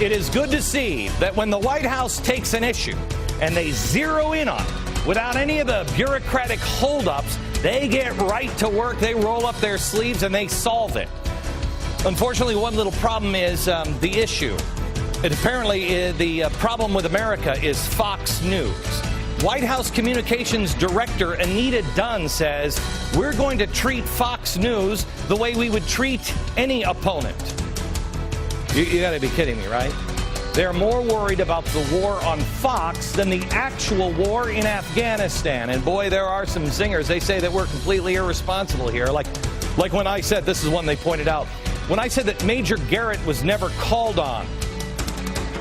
It is good to see that when the White House takes an issue and they zero in on it without any of the bureaucratic holdups, they get right to work, they roll up their sleeves, and they solve it. Unfortunately, one little problem is the issue. Apparently, the problem with America is Fox News. White House Communications Director Anita Dunn says, we're going to treat Fox News the way we would treat any opponent. You got to be kidding me, right? They're more worried about the war on Fox than the actual war in Afghanistan. And boy, there are some zingers. They say that we're completely irresponsible here. Like when I said, this is one they pointed out, when I said that Major Garrett was never called on.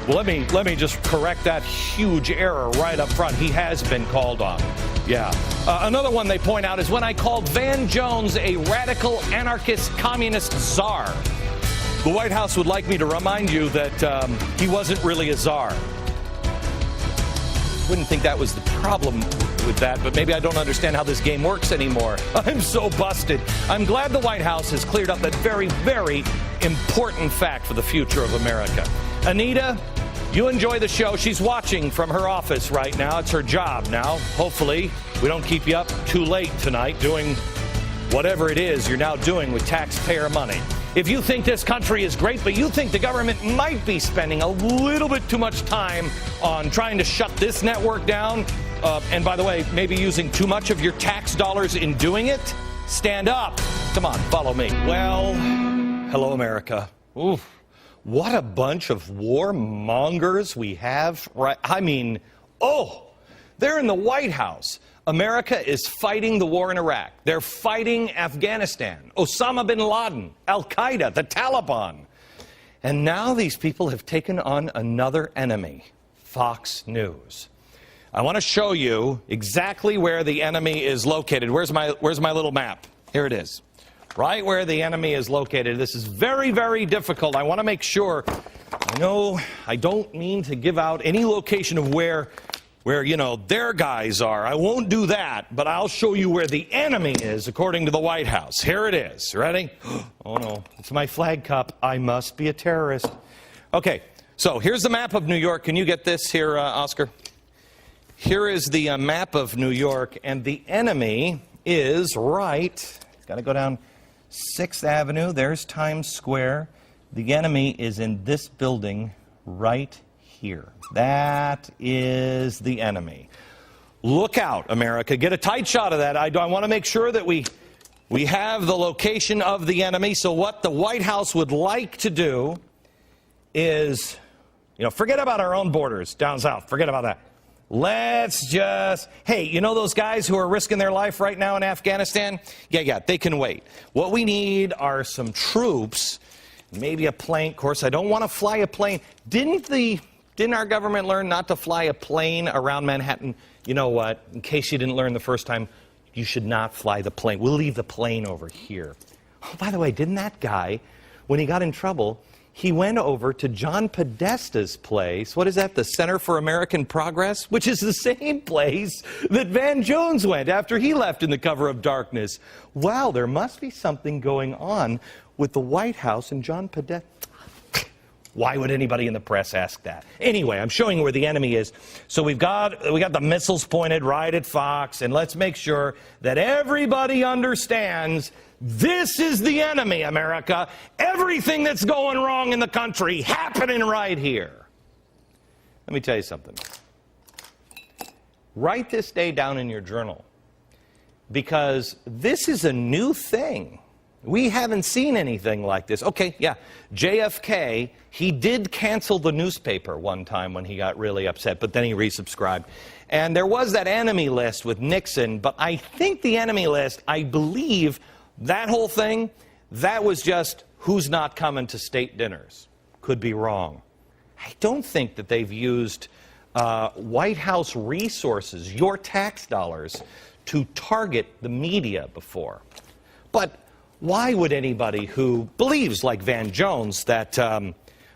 Well, let me just correct that huge error right up front. He has been called on. Yeah. Another one they point out is when I called Van Jones a radical anarchist communist czar. The White House would like me to remind you that he wasn't really a czar. Wouldn't think that was the problem with that, but maybe I don't understand how this game works anymore. I'm so busted. I'm glad the White House has cleared up that very, very important fact for the future of America. Anita, you enjoy the show. She's watching from her office right now. It's her job now. Hopefully, we don't keep you up too late tonight doing whatever it is you're now doing with taxpayer money. If you think this country is great, but you think the government might be spending a little bit too much time on trying to shut this network down, and by the way, maybe using too much of your tax dollars in doing it, stand up. Come on, follow me. Well, hello, America. Oof. What a bunch of warmongers we have. Right? I mean, they're in the White House. America is fighting the war in Iraq. They're fighting Afghanistan, Osama bin Laden, Al-Qaeda, the Taliban. And now these people have taken on another enemy, Fox News. I want to show you exactly where the enemy is located. Where's my little map? Here it is. Right where the enemy is located. This is very, very difficult. I want to make sure. I know I don't mean to give out any location of where their guys are. I won't do that, but I'll show you where the enemy is according to the White House. Here it is. Ready? Oh, no. It's my flag cup. I must be a terrorist. Okay, so here's the map of New York. Can you get this here, Oscar? Here is the map of New York, and the enemy is right. Got to go down 6th Avenue. There's Times Square. The enemy is in this building right here. That is the enemy. Look out, America. Get a tight shot of that. I want to make sure that we have the location of the enemy. So what the White House would like to do is, forget about our own borders down south. Forget about that. Let's just, hey, those guys who are risking their life right now in Afghanistan? Yeah, they can wait. What we need are some troops, maybe a plane. Of course, I don't want to fly a plane. Didn't our government learn not to fly a plane around Manhattan? You know what? In case you didn't learn the first time, you should not fly the plane. We'll leave the plane over here. Oh, by the way, didn't that guy, when he got in trouble, he went over to John Podesta's place. What is that? The Center for American Progress? Which is the same place that Van Jones went after he left in the cover of darkness. Wow, there must be something going on with the White House and John Podesta. Why would anybody in the press ask that? Anyway, I'm showing you where the enemy is. So we got the missiles pointed right at Fox, and let's make sure that everybody understands this is the enemy, America. Everything that's going wrong in the country happening right here. Let me tell you something. Write this day down in your journal, because this is a new thing. We haven't seen anything like this. Okay, yeah, JFK, he did cancel the newspaper one time when he got really upset, but then he resubscribed. And there was that enemy list with Nixon, but I think the enemy list, I believe that whole thing, that was just who's not coming to state dinners. Could be wrong. I don't think that they've used White House resources, your tax dollars, to target the media before. But why would anybody who believes, like Van Jones, that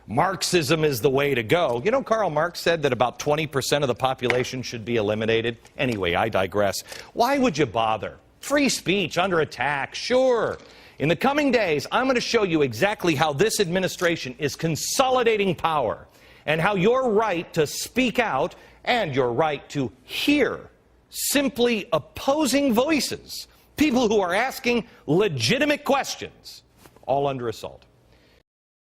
Marxism is the way to go? Karl Marx said that about 20% of the population should be eliminated. Anyway, I digress. Why would you bother? Free speech under attack, sure. In the coming days, I'm going to show you exactly how this administration is consolidating power. and how your right to speak out and your right to hear simply opposing voices, people who are asking legitimate questions, all under assault.